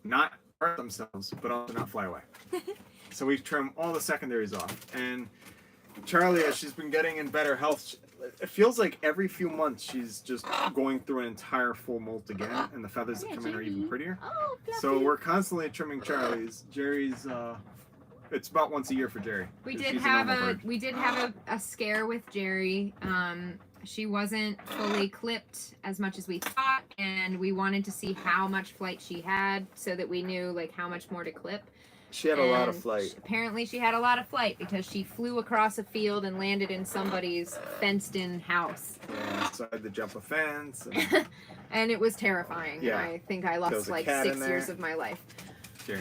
not hurt themselves, but also not fly away. So we trim all the secondaries off. And Charlie, as she's been getting in better health, it feels like every few months she's just going through an entire full molt again, and the feathers that come in are even prettier. Oh, so we're constantly trimming Charlie's. Jerry's, it's about once a year for Jerry. We did have a scare with Jerry. She wasn't fully clipped as much as we thought, and we wanted to see how much flight she had so that we knew like how much more to clip. She had a lot of flight. Apparently she had a lot of flight because she flew across a field and landed in somebody's fenced-in house. Yeah, so I had to jump a fence. And it was terrifying. Yeah. I think I lost like 6 years of my life. Sure.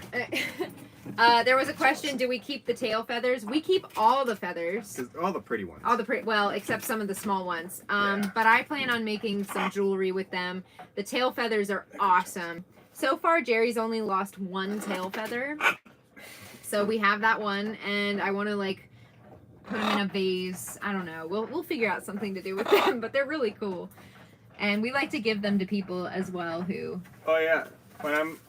There was a question, do we keep the tail feathers? We keep all the feathers. All the pretty ones. All the pretty, well, except some of the small ones. But I plan on making some jewelry with them. The tail feathers are awesome. So far, Jerry's only lost 1 tail feather. So we have that one, and I want to like put them in a vase. I don't know. We'll figure out something to do with them, but they're really cool. And we like to give them to people as well who. Oh yeah, when I'm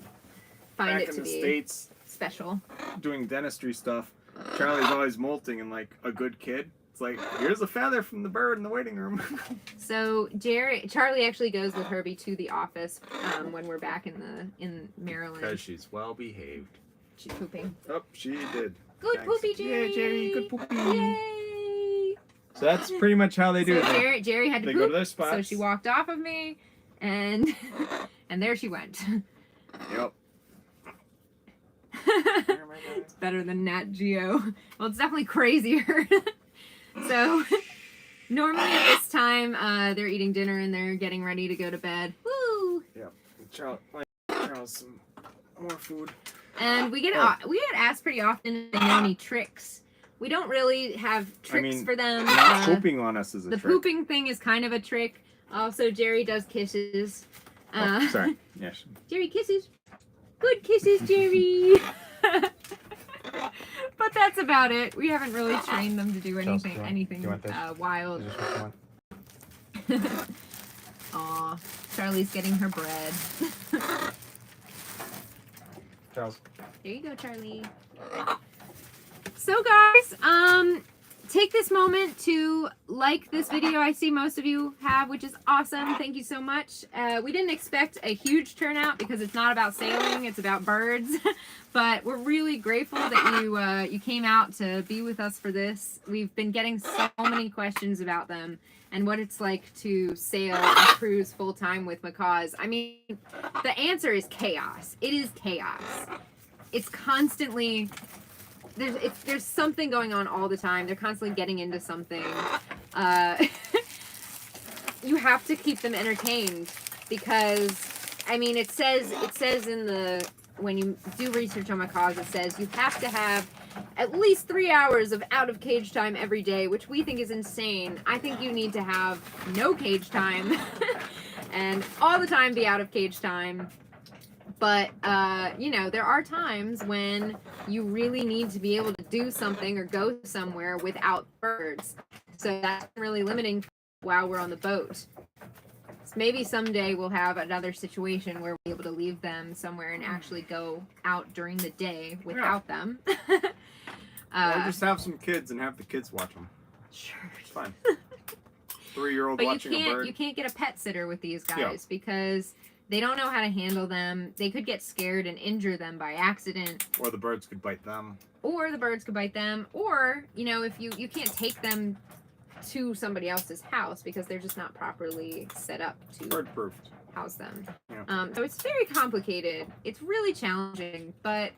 find back it in to the be States special, doing dentistry stuff, Charlie's always molting, and like a good kid, it's like, here's a feather from the bird in the waiting room. So Charlie actually goes with Herbie to the office when we're back in Maryland. Because she's well behaved. She's pooping. Oh, she did. Good Thanks. poopy, Jerry. Yeah, Jerry, good poopy. Yay! So that's pretty much how they do it. Jerry had to they poop, go to their spots. so she walked off of me, and there she went. Yep. It's better than Nat Geo. Well, it's definitely crazier. So normally at this time, they're eating dinner and they're getting ready to go to bed. Woo! Yep. Charles, some more food. And we get asked pretty often if they know any tricks. We don't really have tricks for them. Not pooping on us is a trick. The pooping thing is kind of a trick. Also, Jerry does kisses. Sorry. Yes. Jerry kisses. Good kisses, Jerry. But that's about it. We haven't really trained them to do anything wild. Aw, Charlie's getting her bread. Charles. There you go, Charlie. So guys, take this moment to like this video. I see most of you have, which is awesome. Thank you so much. We didn't expect a huge turnout because it's not about sailing, it's about birds. But we're really grateful that you came out to be with us for this. We've been getting so many questions about them and what it's like to sail and cruise full time with macaws. I mean, the answer is chaos. It is chaos. It's constantly, there's something going on all the time. They're constantly getting into something. You have to keep them entertained because, I mean, it says in the, when you do research on macaws, it says you have to have at least 3 hours of out of cage time every day, which we think is insane. I think you need to have no cage time and all the time be out of cage time. But, you know, there are times when you really need to be able to do something or go somewhere without birds. So that's really limiting while we're on the boat. So maybe someday we'll have another situation where we're able to leave them somewhere and actually go out during the day without them. Or just have some kids and have the kids watch them. Sure. It's fine. 3-year-old watching a bird. You can't get a pet sitter with these guys because they don't know how to handle them. They could get scared and injure them by accident. Or the birds could bite them. Or the birds could bite them. Or, you know, if you can't take them to somebody else's house because they're just not properly set up to Bird-proofed. house them. Yeah. So it's very complicated. It's really challenging, but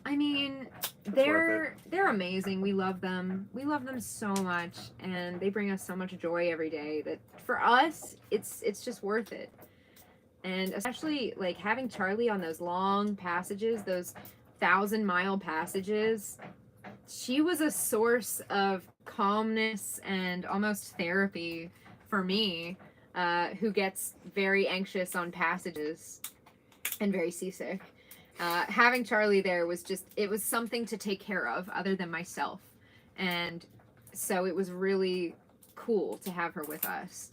I mean, they're amazing. We love them. We love them so much, and they bring us so much joy every day that for us, it's just worth it. And especially like having Charlie on those long passages, those 1,000-mile passages, she was a source of calmness and almost therapy for me, who gets very anxious on passages and very seasick. Having Charlie there was it was something to take care of other than myself. And so it was really cool to have her with us.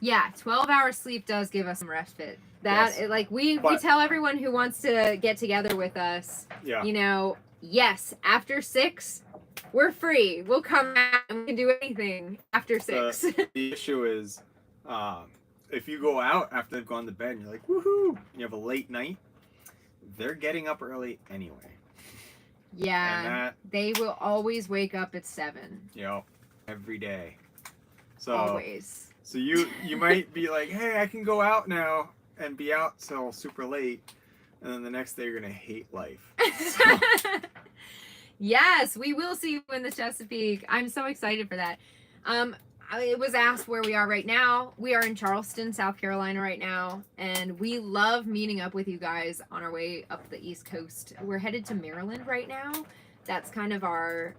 Yeah, 12 hours sleep does give us some respite. That, Yes. like, we tell everyone who wants to get together with us, Yeah. you know, yes, after 6, we're free. We'll come out and we can do anything after 6. The issue is, if you go out after they've gone to bed and you're like, woohoo, and you have a late night, they're getting up early anyway. Yeah, they will always wake up at 7. Every day. So Always. So you might be like, hey, I can go out now and be out till super late, and then the next day you're gonna hate life. So, Yes, we will see you in the Chesapeake. I'm so excited for that. It was asked where we are right now. We are in Charleston, South Carolina right now, and we love meeting up with you guys on our way up the East Coast. We're headed to Maryland right now. That's kind of our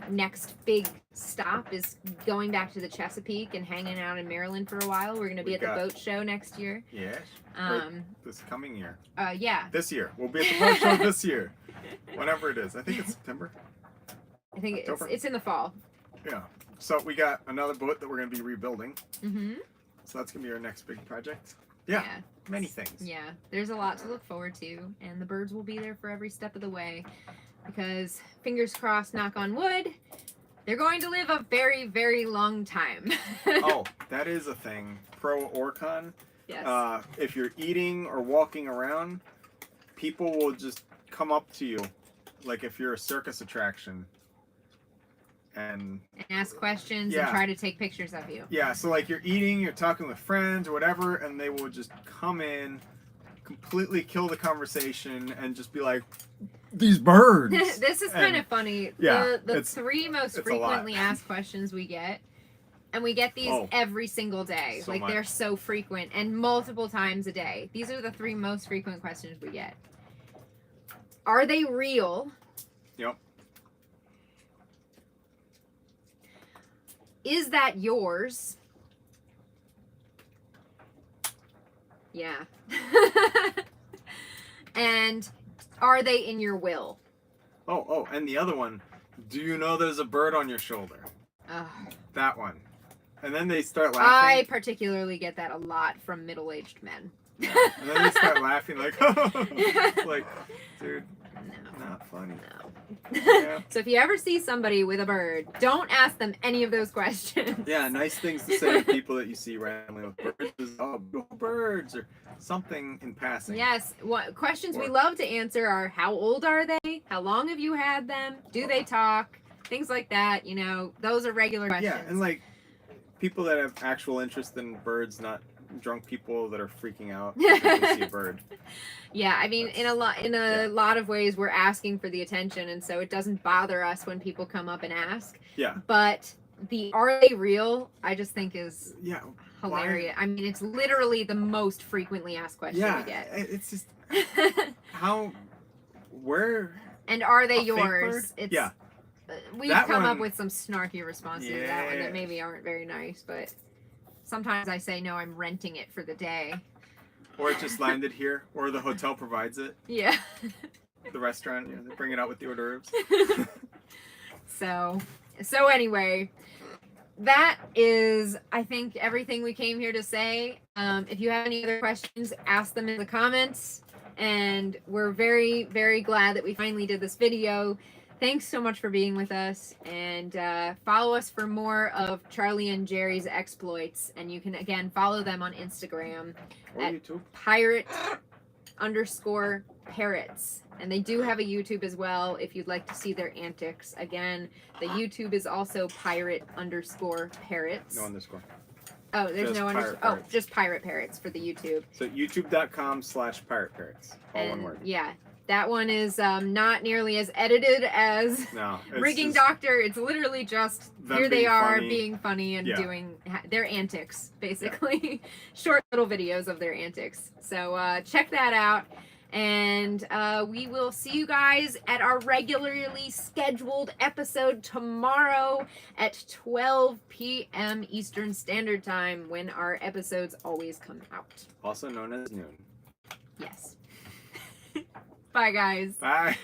next big stop, is going back to the Chesapeake and hanging out in Maryland for a while. We're going to be at the boat show next year. yes. This coming year. Yeah. This year. We'll be at the boat show this year. Whenever it is. I think it's September. I think it's in the fall. Yeah. So we got another boat that we're going to be rebuilding. Mm-hmm. So that's going to be our next big project. Yeah. Many things. Yeah. There's a lot to look forward to. And the birds will be there for every step of the way. Because, fingers crossed, knock on wood, they're going to live a very, very long time. Oh, that is a thing. Pro or con. Yes. If you're eating or walking around, people will just come up to you, like if you're a circus attraction, and ask questions and try to take pictures of you. Yeah, so like you're eating, you're talking with friends or whatever, and they will just come in, completely kill the conversation, and just be like, these birds. This is kind of funny. Yeah, the 3 most frequently asked questions we get, and we get these every single day. So like much. They're so frequent and multiple times a day. These are the 3 most frequent questions we get. Are they real? Yep. Is that yours? Yeah. And are they in your will? Oh, and the other one, do you know there's a bird on your shoulder? That one. And then they start laughing. I particularly get that a lot from middle-aged men. Yeah. And then they start laughing like, like, dude, No. not funny. No. Yeah. So if you ever see somebody with a bird, don't ask them any of those questions. Yeah, nice things to say to people that you see randomly with birds. Is, oh, beautiful birds, or something in passing. Yes. Questions we love to answer are, how old are they? How long have you had them? Do they talk? Things like that, you know, those are regular questions. Yeah, and like people that have actual interest in birds, not drunk people that are freaking out because they see a bird. Yeah, I mean, in a lot of ways, we're asking for the attention, and so it doesn't bother us when people come up and ask. Yeah. But the "are they real?" I just think is hilarious. Why? I mean, it's literally the most frequently asked question we get. It's just where. And are they a fake yours? bird? It's, yeah. We've That come one- up with some snarky responses to that one that maybe aren't very nice, but sometimes I say, no, I'm renting it for the day. Or it just landed here, or the hotel provides it. Yeah. The restaurant, you know, they bring it out with the hors d'oeuvres. So anyway, that is, I think, everything we came here to say. If you have any other questions, ask them in the comments. And we're very, very glad that we finally did this video. Thanks so much for being with us, and follow us for more of Charlie and Jerry's exploits. And you can, again, follow them on Instagram Or at YouTube. pirate pirate_parrots. And they do have a YouTube as well if you'd like to see their antics. Again, the YouTube is also pirate_parrots. No underscore. Oh, there's Just no pirate underscore. Oh, parrots. just pirate parrots for the YouTube. So youtube.com/pirate parrots. All one word. Yeah, that one is not nearly as edited as No. Rigging Doctor. It's literally just them here they being are funny. being funny and Yeah. doing their antics, basically. Short little videos of their antics. So check that out. And we will see you guys at our regularly scheduled episode tomorrow at 12 p.m. Eastern Standard Time, when our episodes always come out. Also known as noon. Yes. Bye, guys. Bye.